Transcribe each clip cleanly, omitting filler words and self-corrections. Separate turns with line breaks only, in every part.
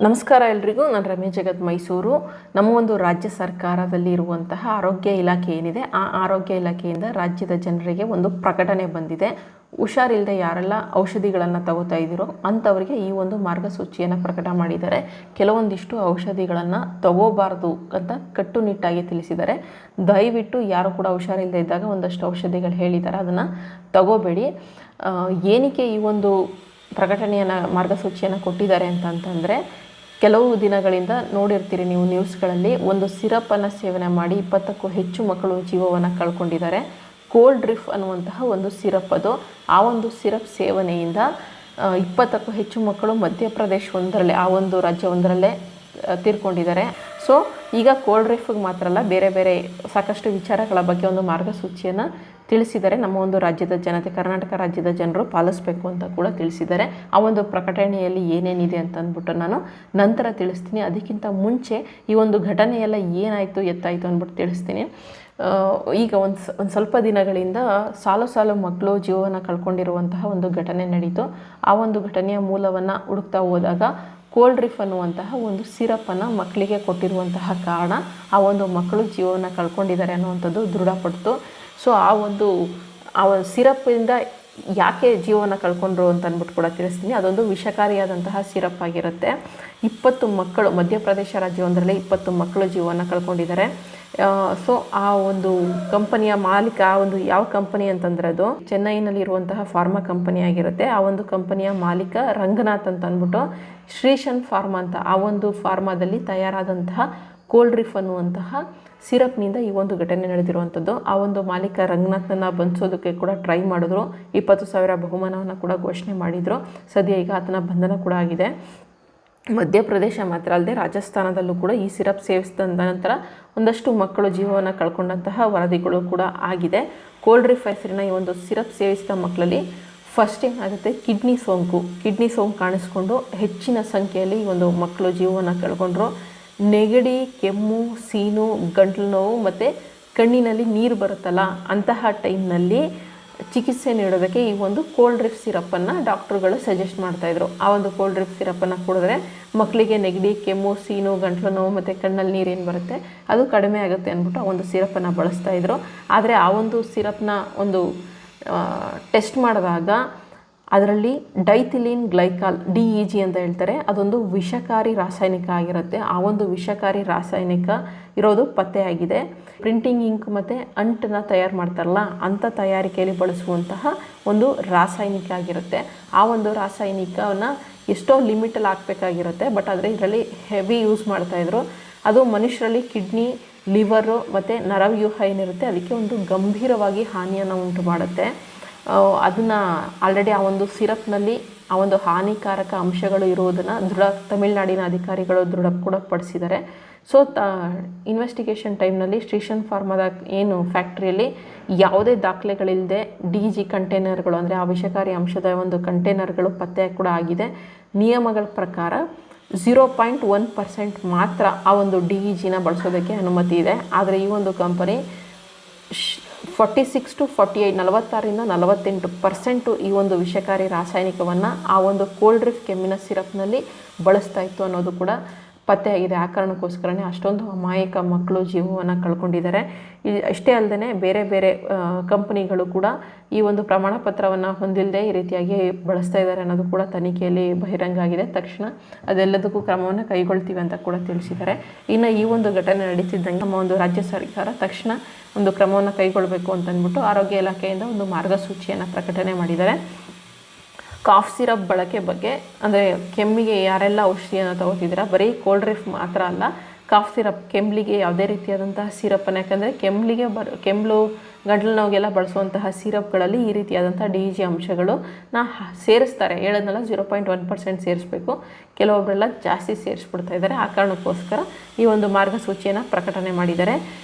ನಮಸ್ಕಾರ ಎಲ್ರಿಗೂ. ನಾನು ರಮೇಶ್ ಜಗತ್ ಮೈಸೂರು. ನಮ್ಮ ಒಂದು ರಾಜ್ಯ ಸರ್ಕಾರದಲ್ಲಿ ಇರುವಂತಹ ಆರೋಗ್ಯ ಇಲಾಖೆ ಏನಿದೆ, ಆ ಆರೋಗ್ಯ ಇಲಾಖೆಯಿಂದ ರಾಜ್ಯದ ಜನರಿಗೆ ಒಂದು ಪ್ರಕಟಣೆ ಬಂದಿದೆ. ಹುಷಾರಿಲ್ಲದೆ ಯಾರೆಲ್ಲ ಔಷಧಿಗಳನ್ನು ತಗೋತಾ ಇದ್ದೀರೋ ಅಂಥವರಿಗೆ ಈ ಒಂದು ಮಾರ್ಗಸೂಚಿಯನ್ನು ಪ್ರಕಟ ಮಾಡಿದ್ದಾರೆ. ಕೆಲವೊಂದಿಷ್ಟು ಔಷಧಿಗಳನ್ನು ತಗೋಬಾರ್ದು ಅಂತ ಕಟ್ಟುನಿಟ್ಟಾಗಿ ತಿಳಿಸಿದ್ದಾರೆ. ದಯವಿಟ್ಟು ಯಾರು ಕೂಡ ಹುಷಾರಿಲ್ಲದೆ ಇದ್ದಾಗ ಒಂದಷ್ಟು ಔಷಧಿಗಳು ಹೇಳಿದ್ದಾರೆ, ಅದನ್ನು ತಗೋಬೇಡಿ. ಏನಕ್ಕೆ ಈ ಒಂದು ಪ್ರಕಟಣೆಯನ್ನು ಮಾರ್ಗಸೂಚಿಯನ್ನು ಕೊಟ್ಟಿದ್ದಾರೆ ಅಂತಂದರೆ, ಕೆಲವು ದಿನಗಳಿಂದ ನೋಡಿರ್ತೀರಿ ನೀವು ನ್ಯೂಸ್ಗಳಲ್ಲಿ, ಒಂದು ಸಿರಪನ್ನು ಸೇವನೆ ಮಾಡಿ 20ಕ್ಕೂ ಹೆಚ್ಚು ಮಕ್ಕಳು ಜೀವವನ್ನು ಕಳ್ಕೊಂಡಿದ್ದಾರೆ. ಕೋಲ್ಡ್ ರಿಫ್ ಅನ್ನುವಂತಹ ಒಂದು ಸಿರಪ್ ಅದು. ಆ ಒಂದು ಸಿರಪ್ ಸೇವನೆಯಿಂದ 20ಕ್ಕೂ ಹೆಚ್ಚು ಮಕ್ಕಳು ಮಧ್ಯಪ್ರದೇಶ ಒಂದರಲ್ಲೇ, ಆ ಒಂದು ರಾಜ್ಯ ಒಂದರಲ್ಲೇ ತೀರ್ಕೊಂಡಿದ್ದಾರೆ. ಸೊ ಈಗ ಕೋಲ್ಡ್ ರಿಫ್ಗೆ ಮಾತ್ರ ಅಲ್ಲ, ಬೇರೆ ಬೇರೆ ಸಾಕಷ್ಟು ವಿಚಾರಗಳ ಬಗ್ಗೆ ಒಂದು ಮಾರ್ಗಸೂಚಿಯನ್ನು ತಿಳಿಸಿದ್ದಾರೆ. ನಮ್ಮ ಒಂದು ರಾಜ್ಯದ ಜನತೆ, ಕರ್ನಾಟಕ ರಾಜ್ಯದ ಜನರು ಪಾಲಿಸಬೇಕು ಅಂತ ಕೂಡ ತಿಳಿಸಿದ್ದಾರೆ. ಆ ಒಂದು ಪ್ರಕಟಣೆಯಲ್ಲಿ ಏನೇನಿದೆ ಅಂತ ಅಂದ್ಬಿಟ್ಟು ನಾನು ನಂತರ ತಿಳಿಸ್ತೀನಿ. ಅದಕ್ಕಿಂತ ಮುಂಚೆ ಈ ಒಂದು ಘಟನೆಯೆಲ್ಲ ಏನಾಯಿತು ಎತ್ತಾಯಿತು ಅಂದ್ಬಿಟ್ಟು ತಿಳಿಸ್ತೀನಿ. ಈಗ ಒಂದು ಸ್ವಲ್ಪ ದಿನಗಳಿಂದ ಸಾಲು ಮಕ್ಕಳು ಜೀವವನ್ನು ಕಳ್ಕೊಂಡಿರುವಂತಹ ಒಂದು ಘಟನೆ ನಡೀತು. ಆ ಒಂದು ಘಟನೆಯ ಮೂಲವನ್ನು ಹುಡುಕ್ತಾ ಹೋದಾಗ ಕೋಲ್ಡ್ ರಿಫ್ ಅನ್ನುವಂತಹ ಒಂದು ಸಿರಪನ್ನು ಮಕ್ಕಳಿಗೆ ಕೊಟ್ಟಿರುವಂತಹ ಕಾರಣ ಆ ಒಂದು ಮಕ್ಕಳು ಜೀವವನ್ನು ಕಳ್ಕೊಂಡಿದ್ದಾರೆ ಅನ್ನುವಂಥದ್ದು ದೃಢಪಡ್ತು. ಸೊ ಆ ಒಂದು ಸಿರಪ್ಪಿಂದ ಯಾಕೆ ಜೀವನ ಕಳ್ಕೊಂಡ್ರು ಅಂತ ಅಂದ್ಬಿಟ್ಟು ಕೂಡ ತಿಳಿಸ್ತೀನಿ. ಅದೊಂದು ವಿಷಕಾರಿಯಾದಂತಹ ಸಿರಪ್ ಆಗಿರುತ್ತೆ. 20 ಮಕ್ಕಳು, ಮಧ್ಯಪ್ರದೇಶ ರಾಜ್ಯವೊಂದರಲ್ಲಿ 20 ಮಕ್ಕಳು ಜೀವನ ಕಳ್ಕೊಂಡಿದ್ದಾರೆ. ಸೊ ಆ ಒಂದು ಕಂಪನಿಯ ಮಾಲೀಕ, ಆ ಒಂದು ಯಾವ ಕಂಪನಿ ಅಂತಂದರೆ ಅದು ಚೆನ್ನೈನಲ್ಲಿರುವಂತಹ ಫಾರ್ಮಾ ಕಂಪನಿ ಆಗಿರುತ್ತೆ. ಆ ಒಂದು ಕಂಪನಿಯ ಮಾಲೀಕ ರಂಗನಾಥ್ ಅಂತ ಅಂದ್ಬಿಟ್ಟು ಶ್ರೀಶನ್ ಫಾರ್ಮಾ ಅಂತ, ಆ ಒಂದು ಫಾರ್ಮಾದಲ್ಲಿ ತಯಾರಾದಂತಹ ಕೋಲ್ಡ್ ರಿಫ್ ಅನ್ನುವಂತಹ ಸಿರಪ್ನಿಂದ ಈ ಒಂದು ಘಟನೆ ನಡೆದಿರುವಂಥದ್ದು. ಆ ಒಂದು ಮಾಲೀಕ ರಂಗನಾಥ್ನನ್ನು ಬಂಧಿಸೋದಕ್ಕೆ ಕೂಡ ಟ್ರೈ ಮಾಡಿದ್ರು. 20,000 ಬಹುಮಾನವನ್ನು ಕೂಡ ಘೋಷಣೆ ಮಾಡಿದರು. ಸದ್ಯ ಈಗ ಆತನ ಬಂಧನ ಕೂಡ ಆಗಿದೆ. ಮಧ್ಯಪ್ರದೇಶ ಮಾತ್ರ ಅಲ್ಲದೆ ರಾಜಸ್ಥಾನದಲ್ಲೂ ಕೂಡ ಈ ಸಿರಪ್ ಸೇವಿಸಿದ ನಂತರ ಒಂದಷ್ಟು ಮಕ್ಕಳು ಜೀವವನ್ನು ಕಳ್ಕೊಂಡಂತಹ ವರದಿಗಳು ಕೂಡ ಆಗಿದೆ. ಕೋಲ್ಡ್ ರಿಫ್ ಹೆಸರಿನ ಈ ಒಂದು ಸಿರಪ್ ಸೇವಿಸಿದ ಮಕ್ಕಳಲ್ಲಿ ಫಸ್ಟ್ ಏನಾಗುತ್ತೆ, ಕಿಡ್ನಿ ಸೋಂಕು ಕಾಣಿಸ್ಕೊಂಡು ಹೆಚ್ಚಿನ ಸಂಖ್ಯೆಯಲ್ಲಿ ಈ ಒಂದು ಮಕ್ಕಳು ಜೀವವನ್ನು ಕಳ್ಕೊಂಡ್ರು. ನೆಗಡಿ, ಕೆಮ್ಮು, ಸೀನು, ಗಂಟಲು ನೋವು ಮತ್ತು ಕಣ್ಣಿನಲ್ಲಿ ನೀರು ಬರುತ್ತಲ್ಲ, ಅಂತಹ ಟೈಮ್ನಲ್ಲಿ ಚಿಕಿತ್ಸೆ ನೀಡೋದಕ್ಕೆ ಈ ಒಂದು ಕೋಲ್ಡ್ ರಿಫ್ ಸಿರಪ್ಪನ್ನು ಡಾಕ್ಟ್ರುಗಳು ಸಜೆಸ್ಟ್ ಮಾಡ್ತಾಯಿದ್ರು. ಆ ಒಂದು ಕೋಲ್ಡ್ ರಿಫ್ ಸಿರಪ್ಪನ್ನು ಕುಡಿದ್ರೆ ಮಕ್ಕಳಿಗೆ ನೆಗಡಿ, ಕೆಮ್ಮು, ಸೀನು, ಗಂಟಲು ನೋವು ಮತ್ತು ಕಣ್ಣಲ್ಲಿ ನೀರೇನು ಬರುತ್ತೆ ಅದು ಕಡಿಮೆ ಆಗುತ್ತೆ ಅಂದ್ಬಿಟ್ಟು ಆ ಒಂದು ಸಿರಪ್ಪನ್ನು ಬಳಸ್ತಾಯಿದ್ರು. ಆದರೆ ಆ ಒಂದು ಸಿರಪ್ನ ಒಂದು ಟೆಸ್ಟ್ ಮಾಡಿದಾಗ ಅದರಲ್ಲಿ ಡೈಥಿಲೀನ್ ಗ್ಲೈಕಾಲ್, DEG ಅಂತ ಹೇಳ್ತಾರೆ, ಅದೊಂದು ವಿಷಕಾರಿ ರಾಸಾಯನಿಕ ಆಗಿರುತ್ತೆ. ಆ ಒಂದು ವಿಷಕಾರಿ ರಾಸಾಯನಿಕ ಇರೋದು ಪತ್ತೆಯಾಗಿದೆ. ಪ್ರಿಂಟಿಂಗ್ ಇಂಕ್ ಮತ್ತು ಅಂಟನ್ನು ತಯಾರು ಮಾಡ್ತಾರಲ್ಲ, ಅಂಥ ತಯಾರಿಕೆಯಲ್ಲಿ ಬಳಸುವಂತಹ ಒಂದು ರಾಸಾಯನಿಕ ಆಗಿರುತ್ತೆ. ಆ ಒಂದು ರಾಸಾಯನಿಕವನ್ನು ಎಷ್ಟೋ ಲಿಮಿಟಲ್ಲಿ ಹಾಕಬೇಕಾಗಿರುತ್ತೆ, ಬಟ್ ಆದರೆ ಇದರಲ್ಲಿ ಹೆವಿ ಯೂಸ್ ಮಾಡ್ತಾಯಿದ್ರು. ಅದು ಮನುಷ್ಯರಲ್ಲಿ ಕಿಡ್ನಿ, ಲಿವರು ಮತ್ತು ನರವ್ಯೂಹ ಏನಿರುತ್ತೆ ಅದಕ್ಕೆ ಒಂದು ಗಂಭೀರವಾಗಿ ಹಾನಿಯನ್ನು ಉಂಟು ಮಾಡುತ್ತೆ. ಅದನ್ನು ಆಲ್ರೆಡಿ ಆ ಒಂದು ಸಿರಪ್ನಲ್ಲಿ ಆ ಒಂದು ಹಾನಿಕಾರಕ ಅಂಶಗಳು ಇರುವುದನ್ನು ತಮಿಳುನಾಡಿನ ಅಧಿಕಾರಿಗಳು ದೃಢ ಕೂಡ ಪಡಿಸಿದ್ದಾರೆ. ಸೊ ಇನ್ವೆಸ್ಟಿಗೇಷನ್ ಟೈಮ್ನಲ್ಲಿ ಶ್ರೀಶನ್ ಫಾರ್ಮಾದ ಏನು ಫ್ಯಾಕ್ಟ್ರಿಯಲ್ಲಿ ಯಾವುದೇ ದಾಖಲೆಗಳಿಲ್ಲದೆ DEG ಕಂಟೈನರ್ಗಳು, ಅಂದರೆ ಆ ವಿಷಕಾರಿ ಅಂಶದ ಒಂದು ಕಂಟೈನರ್ಗಳು ಪತ್ತೆ ಕೂಡ ಆಗಿದೆ. ನಿಯಮಗಳ ಪ್ರಕಾರ 0.1% ಮಾತ್ರ ಆ ಒಂದು DEGನ ಬಳಸೋದಕ್ಕೆ ಅನುಮತಿ ಇದೆ. ಆದರೆ ಈ ಒಂದು ಕಂಪನಿ 46 to 48, 46ರಿಂದ 48% ಈ ಒಂದು ವಿಷಕಾರಿ ರಾಸಾಯನಿಕವನ್ನು ಆ ಒಂದು ಕೋಲ್ಡ್ ರಿಫ್ ಕೆಮ್ಮಿನ ಸಿರಪ್ನಲ್ಲಿ ಬಳಸ್ತಾ ಇತ್ತು ಅನ್ನೋದು ಕೂಡ ಪತ್ತೆಯಾಗಿದೆ. ಆ ಕಾರಣಕ್ಕೋಸ್ಕರನೇ ಅಷ್ಟೊಂದು ಅಮಾಯಕ ಮಕ್ಕಳು ಜೀವವನ್ನು ಕಳ್ಕೊಂಡಿದ್ದಾರೆ. ಅಷ್ಟೇ ಅಲ್ಲದೆ ಬೇರೆ ಬೇರೆ ಕಂಪನಿಗಳು ಕೂಡ ಈ ಒಂದು ಪ್ರಮಾಣ ಪತ್ರವನ್ನು ಹೊಂದಿಲ್ಲದೆ ಈ ರೀತಿಯಾಗಿ ಬಳಸ್ತಾ ಇದ್ದಾರೆ ಅನ್ನೋದು ಕೂಡ ತನಿಖೆಯಲ್ಲಿ ಬಹಿರಂಗ ಆಗಿದೆ. ತಕ್ಷಣ ಅದೆಲ್ಲದಕ್ಕೂ ಕ್ರಮವನ್ನು ಕೈಗೊಳ್ತೀವಿ ಅಂತ ಕೂಡ ತಿಳಿಸಿದ್ದಾರೆ. ಇನ್ನು ಈ ಒಂದು ಘಟನೆ ನಡೀತಿದ್ದಂಗೆ ನಮ್ಮ ಒಂದು ರಾಜ್ಯ ಸರ್ಕಾರ ತಕ್ಷಣ ಒಂದು ಕ್ರಮವನ್ನು ಕೈಗೊಳ್ಳಬೇಕು ಅಂತಂದ್ಬಿಟ್ಟು ಆರೋಗ್ಯ ಇಲಾಖೆಯಿಂದ ಒಂದು ಮಾರ್ಗಸೂಚಿಯನ್ನು ಪ್ರಕಟಣೆ ಮಾಡಿದ್ದಾರೆ. ಕಾಫ್ ಸಿರಪ್ ಬಳಕೆ ಬಗ್ಗೆ, ಅಂದರೆ ಕೆಮ್ಮಿಗೆ ಯಾರೆಲ್ಲ ಔಷಧಿಯನ್ನು ತಗೋತಿದ್ದೀರಾ, ಬರೀ ಕೋಲ್ಡ್ ರಿಫ್ ಮಾತ್ರ ಅಲ್ಲ, ಕಾಫ್ ಸಿರಪ್, ಕೆಮ್ಮಲಿಗೆ ಯಾವುದೇ ರೀತಿಯಾದಂತಹ ಸಿರಪ್ಪನ್ನು, ಯಾಕಂದರೆ ಕೆಮ್ಮಲು ಗಂಟಲು ನೋವಿಗೆಲ್ಲ ಬಳಸುವಂತಹ ಸಿರಪ್ಗಳಲ್ಲಿ ಈ ರೀತಿಯಾದಂಥ DEG ಅಂಶಗಳನ್ನ ಸೇರಿಸ್ತಾರೆ. ಹೇಳೋದ್ನಲ್ಲ 0.1% ಸೇರಿಸ್ಬೇಕು, ಕೆಲವೊಬ್ಬರೆಲ್ಲ ಜಾಸ್ತಿ ಸೇರಿಸ್ಬಿಡ್ತಾ ಇದ್ದಾರೆ. ಆ ಕಾರಣಕ್ಕೋಸ್ಕರ ಈ ಒಂದು ಮಾರ್ಗಸೂಚಿಯನ್ನು ಪ್ರಕಟಣೆ ಮಾಡಿದ್ದಾರೆ.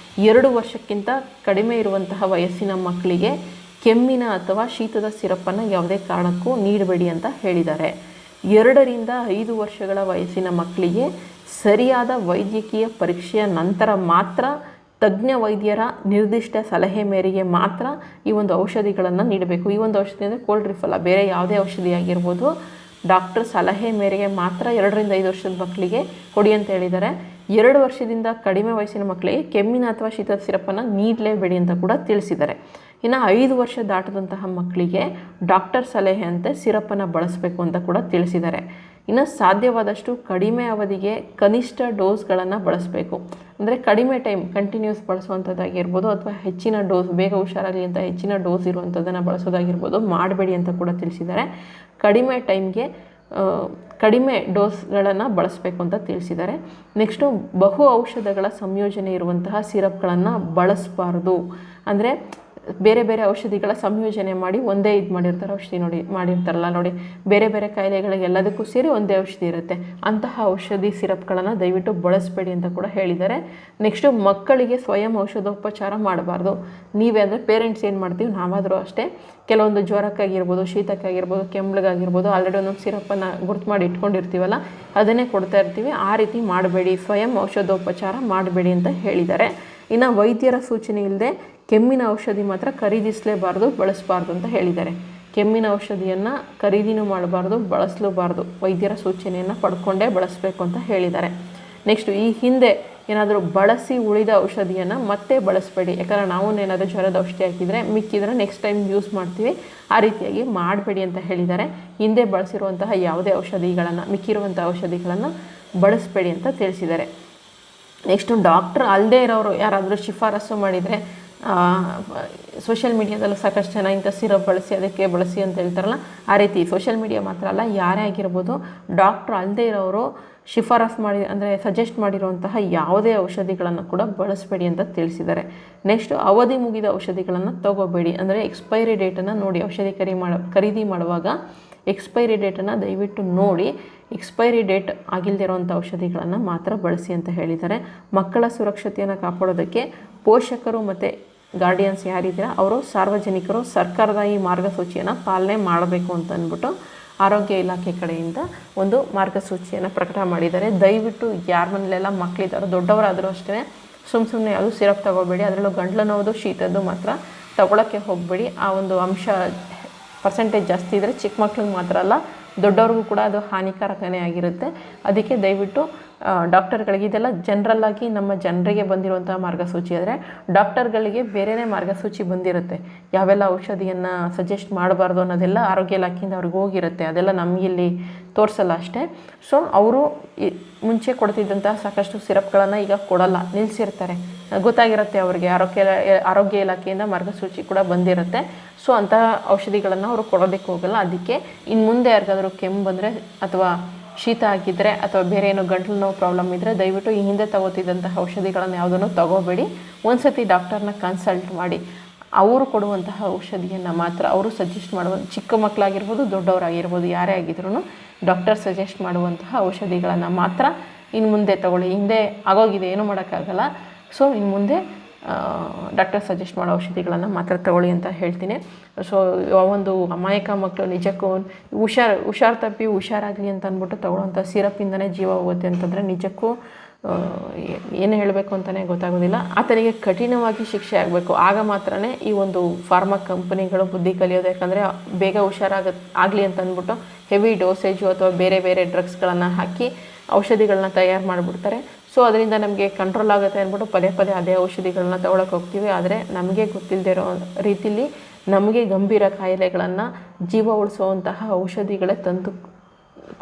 2 ವರ್ಷಕ್ಕಿಂತ ಕಡಿಮೆ ಇರುವಂತಹ ವಯಸ್ಸಿನ ಮಕ್ಕಳಿಗೆ ಕೆಮ್ಮಿನ ಅಥವಾ ಶೀತದ ಸಿರಪ್ಪನ್ನು ಯಾವುದೇ ಕಾರಣಕ್ಕೂ ನೀಡಬೇಡಿ ಅಂತ ಹೇಳಿದ್ದಾರೆ. 2 ರಿಂದ 5 ವರ್ಷಗಳ ವಯಸ್ಸಿನ ಮಕ್ಕಳಿಗೆ ಸರಿಯಾದ ವೈದ್ಯಕೀಯ ಪರೀಕ್ಷೆಯ ನಂತರ ಮಾತ್ರ, ತಜ್ಞ ವೈದ್ಯರ ನಿರ್ದಿಷ್ಟ ಸಲಹೆ ಮೇರೆಗೆ ಮಾತ್ರ ಈ ಒಂದು ಔಷಧಿಗಳನ್ನು ನೀಡಬೇಕು. ಈ ಒಂದು ಔಷಧಿ ಅಂದರೆ ಕೋಲ್ಡ್ ರಿಫ್ ಅಲ್ಲ, ಬೇರೆ ಯಾವುದೇ ಔಷಧಿ ಆಗಿರ್ಬೋದು, ಡಾಕ್ಟರ್ ಸಲಹೆ ಮೇರೆಗೆ ಮಾತ್ರ 2ರಿಂದ 5 ವರ್ಷದ ಮಕ್ಕಳಿಗೆ ಕೊಡಿ ಅಂತ ಹೇಳಿದ್ದಾರೆ. 2 ವರ್ಷದಿಂದ ಕಡಿಮೆ ವಯಸ್ಸಿನ ಮಕ್ಕಳಿಗೆ ಕೆಮ್ಮಿನ ಅಥವಾ ಶೀತದ ಸಿರಪ್ಪನ್ನು ನೀಡಲೇಬೇಡಿ ಅಂತ ಕೂಡ ತಿಳಿಸಿದ್ದಾರೆ. ಇನ್ನು 5 ವರ್ಷ ದಾಟದಂತಹ ಮಕ್ಕಳಿಗೆ ಡಾಕ್ಟರ್ ಸಲಹೆಯಂತೆ ಸಿರಪ್ಪನ್ನು ಬಳಸಬೇಕು ಅಂತ ಕೂಡ ತಿಳಿಸಿದ್ದಾರೆ. ಇನ್ನು ಸಾಧ್ಯವಾದಷ್ಟು ಕಡಿಮೆ ಅವಧಿಗೆ ಕನಿಷ್ಠ ಡೋಸ್ಗಳನ್ನು ಬಳಸಬೇಕು. ಅಂದರೆ ಕಡಿಮೆ ಟೈಮ್ ಕಂಟಿನ್ಯೂಸ್ ಬಳಸುವಂಥದ್ದಾಗಿರ್ಬೋದು ಅಥವಾ ಹೆಚ್ಚಿನ ಡೋಸ್ ಬೇಗ ಹುಷಾರಾಗಲಿ ಅಂತ ಹೆಚ್ಚಿನ ಡೋಸ್ ಇರುವಂಥದ್ದನ್ನು ಬಳಸೋದಾಗಿರ್ಬೋದು ಮಾಡಬೇಡಿ ಅಂತ ಕೂಡ ತಿಳಿಸಿದ್ದಾರೆ. ಕಡಿಮೆ ಟೈಮ್ಗೆ ಕಡಿಮೆ ಡೋಸ್ಗಳನ್ನು ಬಳಸಬೇಕು ಅಂತ ತಿಳಿಸಿದ್ದಾರೆ. ನೆಕ್ಸ್ಟು ಬಹು ಔಷಧಗಳ ಸಂಯೋಜನೆ ಇರುವಂತಹ ಸಿರಪ್ಗಳನ್ನು ಬಳಸಬಾರ್ದು. ಅಂದರೆ ಬೇರೆ ಬೇರೆ ಔಷಧಿಗಳ ಸಂಯೋಜನೆ ಮಾಡಿ ಒಂದೇ ಮಾಡಿರ್ತಾರೆ ಔಷಧಿ ಮಾಡಿರ್ತಾರಲ್ಲ ನೋಡಿ, ಬೇರೆ ಬೇರೆ ಕಾಯಿಲೆಗಳಿಗೆ ಎಲ್ಲದಕ್ಕೂ ಸೇರಿ ಒಂದೇ ಔಷಧಿ ಇರುತ್ತೆ. ಅಂತಹ ಔಷಧಿ ಸಿರಪ್ಗಳನ್ನು ದಯವಿಟ್ಟು ಬಳಸಬೇಡಿ ಅಂತ ಕೂಡ ಹೇಳಿದ್ದಾರೆ. ನೆಕ್ಸ್ಟು ಮಕ್ಕಳಿಗೆ ಸ್ವಯಂ ಔಷಧೋಪಚಾರ ಮಾಡಬಾರ್ದು. ನೀವೇ ಅಂದರೆ ಪೇರೆಂಟ್ಸ್ ಏನು ಮಾಡ್ತೀವಿ, ನಾವಾದರೂ ಅಷ್ಟೇ ಕೆಲವೊಂದು ಜ್ವರಕ್ಕಾಗಿರ್ಬೋದು, ಶೀತಕ್ಕಾಗಿರ್ಬೋದು, ಕೆಮ್ಮಳಿಗಾಗಿರ್ಬೋದು ಆಲ್ರೆಡಿ ಒಂದೊಂದು ಸಿರಪ್ಪನ್ನು ಗುರ್ತು ಮಾಡಿ ಇಟ್ಕೊಂಡಿರ್ತೀವಲ್ಲ, ಅದನ್ನೇ ಕೊಡ್ತಾ ಇರ್ತೀವಿ. ಆ ರೀತಿ ಮಾಡಬೇಡಿ, ಸ್ವಯಂ ಔಷಧೋಪಚಾರ ಮಾಡಬೇಡಿ ಅಂತ ಹೇಳಿದ್ದಾರೆ. ಇನ್ನು ವೈದ್ಯರ ಸೂಚನೆ ಇಲ್ಲದೆ ಕೆಮ್ಮಿನ ಔಷಧಿ ಮಾತ್ರ ಖರೀದಿಸಲೇಬಾರ್ದು, ಬಳಸಬಾರ್ದು ಅಂತ ಹೇಳಿದ್ದಾರೆ. ಕೆಮ್ಮಿನ ಔಷಧಿಯನ್ನು ಖರೀದಿನೂ ಮಾಡಬಾರ್ದು, ಬಳಸಲೂಬಾರ್ದು. ವೈದ್ಯರ ಸೂಚನೆಯನ್ನು ಪಡ್ಕೊಂಡೇ ಬಳಸಬೇಕು ಅಂತ ಹೇಳಿದ್ದಾರೆ. ನೆಕ್ಸ್ಟು ಈ ಹಿಂದೆ ಏನಾದರೂ ಬಳಸಿ ಉಳಿದ ಔಷಧಿಯನ್ನು ಮತ್ತೆ ಬಳಸಬೇಡಿ. ಯಾಕಂದರೆ ನಾವು ಏನಾದರೂ ಜ್ವರದ ಔಷಧಿ ಹಾಕಿದರೆ ಮಿಕ್ಕಿದ್ರೆ ನೆಕ್ಸ್ಟ್ ಟೈಮ್ ಯೂಸ್ ಮಾಡ್ತೀವಿ, ಆ ರೀತಿಯಾಗಿ ಮಾಡಬೇಡಿ ಅಂತ ಹೇಳಿದ್ದಾರೆ. ಹಿಂದೆ ಬಳಸಿರುವಂತಹ ಯಾವುದೇ ಔಷಧಿಗಳನ್ನು ಮಿಕ್ಕಿರುವಂಥ ಔಷಧಿಗಳನ್ನು ಬಳಸಬೇಡಿ ಅಂತ ತಿಳಿಸಿದ್ದಾರೆ. ನೆಕ್ಸ್ಟು ಡಾಕ್ಟ್ರ್ ಅಲ್ಲದೆ ಇರೋರು ಯಾರಾದರೂ ಶಿಫಾರಸು ಮಾಡಿದರೆ ಸೋಷಿಯಲ್ ಮೀಡಿಯಾದಲ್ಲೂ ಸಾಕಷ್ಟು ಜನ ಇಂಥ ಸಿರಪ್ ಬಳಸಿ ಅದಕ್ಕೆ ಬಳಸಿ ಅಂತ ಹೇಳ್ತಾರಲ್ಲ, ಆ ರೀತಿ ಸೋಷಿಯಲ್ ಮೀಡಿಯಾ ಮಾತ್ರ ಅಲ್ಲ, ಯಾರೇ ಆಗಿರ್ಬೋದು ಡಾಕ್ಟ್ರ್ ಅಲ್ಲದೆ ಇರೋರು ಶಿಫಾರಸು ಮಾಡಿ ಅಂದರೆ ಸಜೆಸ್ಟ್ ಮಾಡಿರುವಂತಹ ಯಾವುದೇ ಔಷಧಿಗಳನ್ನು ಕೂಡ ಬಳಸಬೇಡಿ ಅಂತ ತಿಳಿಸಿದ್ದಾರೆ. ನೆಕ್ಸ್ಟು ಅವಧಿ ಮುಗಿದ ಔಷಧಿಗಳನ್ನು ತಗೋಬೇಡಿ. ಅಂದರೆ ಎಕ್ಸ್ಪೈರಿ ಡೇಟನ್ನು ನೋಡಿ ಔಷಧಿ ಖರೀದಿ ಮಾಡುವಾಗ ಎಕ್ಸ್ಪೈರಿ ಡೇಟನ್ನು ದಯವಿಟ್ಟು ನೋಡಿ, ಎಕ್ಸ್ಪೈರಿ ಡೇಟ್ ಆಗಿಲ್ಲದಿರೋವಂಥ ಔಷಧಿಗಳನ್ನು ಮಾತ್ರ ಬಳಸಿ ಅಂತ ಹೇಳಿದ್ದಾರೆ. ಮಕ್ಕಳ ಸುರಕ್ಷತೆಯನ್ನು ಕಾಪಾಡೋದಕ್ಕೆ ಪೋಷಕರು ಮತ್ತು ಗಾರ್ಡಿಯನ್ಸ್ ಯಾರಿದ್ದೀರಾ ಅವರು ಸಾರ್ವಜನಿಕರು ಸರ್ಕಾರದ ಈ ಮಾರ್ಗಸೂಚಿಯನ್ನು ಪಾಲನೆ ಮಾಡಬೇಕು ಅಂತ ಅಂದ್ಬಿಟ್ಟು ಆರೋಗ್ಯ ಇಲಾಖೆ ಕಡೆಯಿಂದ ಒಂದು ಮಾರ್ಗಸೂಚಿಯನ್ನು ಪ್ರಕಟ ಮಾಡಿದ್ದಾರೆ. ದಯವಿಟ್ಟು ಯಾರ ಮನೇಲೆಲ್ಲ ಮಕ್ಕಳಿದ್ದಾರೋ ದೊಡ್ಡವರಾದರೂ ಅಷ್ಟೇ ಸುಮ್ಮನೆ ಯಾವುದು ಸಿರಪ್ ತಗೋಬೇಡಿ. ಅದರಲ್ಲೂ ಗಂಟ್ಲು ನೋವುದು ಶೀತದ್ದು ಮಾತ್ರ ತಗೊಳ್ಳೋಕ್ಕೆ ಹೋಗಬೇಡಿ. ಆ ಒಂದು ಅಂಶ ಪರ್ಸೆಂಟೇಜ್ ಜಾಸ್ತಿ ಇದ್ದರೆ ಚಿಕ್ಕ ಮಕ್ಳಿಗೆ ಮಾತ್ರ ಅಲ್ಲ ದೊಡ್ಡವ್ರಿಗೂ ಕೂಡ ಅದು ಹಾನಿಕಾರಕನೇ ಆಗಿರುತ್ತೆ. ಅದಕ್ಕೆ ದಯವಿಟ್ಟು ಡಾಕ್ಟರ್ಗಳಿಗೆ ಇದೆಲ್ಲ ಜನರಲ್ಲಾಗಿ ನಮ್ಮ ಜನರಿಗೆ ಬಂದಿರುವಂಥ ಮಾರ್ಗಸೂಚಿ. ಆದರೆ ಡಾಕ್ಟರ್ಗಳಿಗೆ ಬೇರೆಯೇ ಮಾರ್ಗಸೂಚಿ ಬಂದಿರುತ್ತೆ, ಯಾವೆಲ್ಲ ಔಷಧಿಯನ್ನು ಸಜೆಸ್ಟ್ ಮಾಡಬಾರ್ದು ಅನ್ನೋದೆಲ್ಲ ಆರೋಗ್ಯ ಇಲಾಖೆಯಿಂದ ಅವ್ರಿಗೆ ಹೋಗಿರುತ್ತೆ. ಅದೆಲ್ಲ ನಮಗಿಲ್ಲಿ ತೋರಿಸಲ್ಲ ಅಷ್ಟೇ. ಸೊ ಅವರು ಮುಂಚೆ ಕೊಡ್ತಿದ್ದಂತಹ ಸಾಕಷ್ಟು ಸಿರಪ್ಗಳನ್ನು ಈಗ ಕೊಡಲ್ಲ, ನಿಲ್ಲಿಸಿರ್ತಾರೆ. ಗೊತ್ತಾಗಿರುತ್ತೆ ಅವ್ರಿಗೆ, ಆರೋಗ್ಯ ಇಲಾಖೆಯಿಂದ ಮಾರ್ಗಸೂಚಿ ಕೂಡ ಬಂದಿರುತ್ತೆ. ಸೊ ಅಂತಹ ಔಷಧಿಗಳನ್ನು ಅವರು ಕೊಡೋದಕ್ಕೆ ಹೋಗಲ್ಲ. ಅದಕ್ಕೆ ಇನ್ನು ಮುಂದೆ ಯಾರಿಗಾದರೂ ಕೆಮ್ಮು ಬಂದರೆ ಅಥವಾ ಶೀತ ಆಗಿದ್ದರೆ ಅಥವಾ ಬೇರೆ ಏನೋ ಗಂಟಲು ನೋವು ಪ್ರಾಬ್ಲಮ್ ಇದ್ದರೆ ದಯವಿಟ್ಟು ಈ ಹಿಂದೆ ತಗೋತಿದ್ದಂತಹ ಔಷಧಿಗಳನ್ನು ಯಾವುದನ್ನು ತಗೋಬೇಡಿ. ಒಂದು ಸತಿ ಡಾಕ್ಟರ್ನ ಕನ್ಸಲ್ಟ್ ಮಾಡಿ ಅವರು ಕೊಡುವಂತಹ ಔಷಧಿಯನ್ನು ಮಾತ್ರ, ಅವರು ಸಜೆಸ್ಟ್ ಮಾಡುವ ಚಿಕ್ಕ ಮಕ್ಕಳಾಗಿರ್ಬೋದು ದೊಡ್ಡವರಾಗಿರ್ಬೋದು ಯಾರೇ ಆಗಿದ್ರೂ ಡಾಕ್ಟರ್ ಸಜೆಸ್ಟ್ ಮಾಡುವಂತಹ ಔಷಧಿಗಳನ್ನು ಮಾತ್ರ ಇನ್ನು ಮುಂದೆ ತಗೊಳ್ಳಿ. ಹಿಂದೆ ಆಗೋಗಿದೆ, ಏನೂ ಮಾಡೋಕ್ಕಾಗಲ್ಲ. ಸೊ ಇನ್ನು ಮುಂದೆ ಡಾಕ್ಟರ್ ಸಜೆಸ್ಟ್ ಮಾಡೋ ಔಷಧಿಗಳನ್ನು ಮಾತ್ರ ತಗೊಳ್ಳಿ ಅಂತ ಹೇಳ್ತೀನಿ. ಸೊ ಒಂದು ಅಮಾಯಕ ಮಕ್ಕಳು ನಿಜಕ್ಕೂ ಹುಷಾರು ತಪ್ಪಿ ಹುಷಾರಾಗಲಿ ಅಂತ ಅಂದ್ಬಿಟ್ಟು ತಗೊಳ್ಳೋಂಥ ಸಿರಪ್ಪಿಂದನೇ ಜೀವ ಹೋಗುತ್ತೆ ಅಂತಂದರೆ ನಿಜಕ್ಕೂ ಏನು ಹೇಳಬೇಕು ಅಂತಲೇ ಗೊತ್ತಾಗೋದಿಲ್ಲ. ಆತನಿಗೆ ಕಠಿಣವಾಗಿ ಶಿಕ್ಷೆ ಆಗಬೇಕು. ಆಗ ಮಾತ್ರನೇ ಈ ಒಂದು ಫಾರ್ಮಾ ಕಂಪನಿಗಳು ಬುದ್ಧಿ ಕಲಿಯೋದು. ಯಾಕಂದರೆ ಬೇಗ ಆಗಲಿ ಅಂತ ಅಂದ್ಬಿಟ್ಟು ಹೆವಿ ಡೋಸೇಜು ಅಥವಾ ಬೇರೆ ಬೇರೆ ಡ್ರಗ್ಸ್ಗಳನ್ನು ಹಾಕಿ ಔಷಧಿಗಳನ್ನ ತಯಾರು ಮಾಡಿಬಿಡ್ತಾರೆ. ಸೊ ಅದರಿಂದ ನಮಗೆ ಕಂಟ್ರೋಲ್ ಆಗುತ್ತೆ ಅಂದ್ಬಿಟ್ಟು ಪದೇ ಪದೇ ಅದೇ ಔಷಧಿಗಳನ್ನ ತೊಗೊಳಕ್ಕೆ ಹೋಗ್ತೀವಿ. ಆದರೆ ನಮಗೆ ಗೊತ್ತಿಲ್ಲದೆ ಇರೋ ರೀತಿಯಲ್ಲಿ ನಮಗೆ ಗಂಭೀರ ಕಾಯಿಲೆಗಳನ್ನು ಜೀವ ಉಳಿಸುವಂತಹ ಔಷಧಿಗಳೇ ತಂದು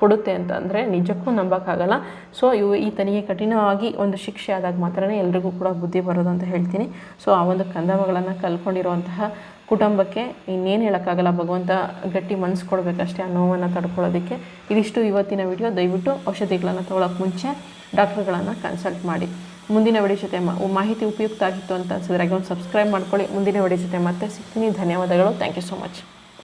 ಕೊಡುತ್ತೆ ಅಂತ ಅಂದರೆ ನಿಜಕ್ಕೂ ನಂಬೋಕ್ಕಾಗಲ್ಲ. ಸೊ ಈತನಿಗೆ ಕಠಿಣವಾಗಿ ಒಂದು ಶಿಕ್ಷೆ ಆದಾಗ ಮಾತ್ರನೇ ಎಲ್ರಿಗೂ ಕೂಡ ಬುದ್ಧಿ ಬರೋದು ಅಂತ ಹೇಳ್ತೀನಿ. ಸೊ ಆ ಒಂದು ಕಂದಮಗಳನ್ನು ಕಲ್ಕೊಂಡಿರುವಂತಹ ಕುಟುಂಬಕ್ಕೆ ಇನ್ನೇನು ಹೇಳೋಕ್ಕಾಗಲ್ಲ, ಭಗವಂತ ಗಟ್ಟಿ ಮನಸ್ಸು ಕೊಡಬೇಕಷ್ಟೇ ಆ ನೋವನ್ನು ತಡ್ಕೊಳ್ಳೋದಕ್ಕೆ. ಇದಿಷ್ಟು ಇವತ್ತಿನ ವಿಡಿಯೋ. ದಯವಿಟ್ಟು ಔಷಧಿಗಳನ್ನು ತೊಗೊಳಕ್ಕೆ ಮುಂಚೆ ಡಾಕ್ಟರ್ಗಳನ್ನು ಕನ್ಸಲ್ಟ್ ಮಾಡಿ. ಮುಂದಿನ ವಿಡಿಯೋ ಜೊತೆ ಮಾಹಿತಿ ಉಪಯುಕ್ತ ಆಗಿತ್ತು ಅಂತ ಅನಿಸಿದ್ರೆ ಒಂದು ಸಬ್ಸ್ಕ್ರೈಬ್ ಮಾಡ್ಕೊಳ್ಳಿ. ಮುಂದಿನ ವಿಡಿಯೋ ಜೊತೆ ಮತ್ತೆ ಸಿಗ್ತೀನಿ. ಧನ್ಯವಾದಗಳು. Thank you so much.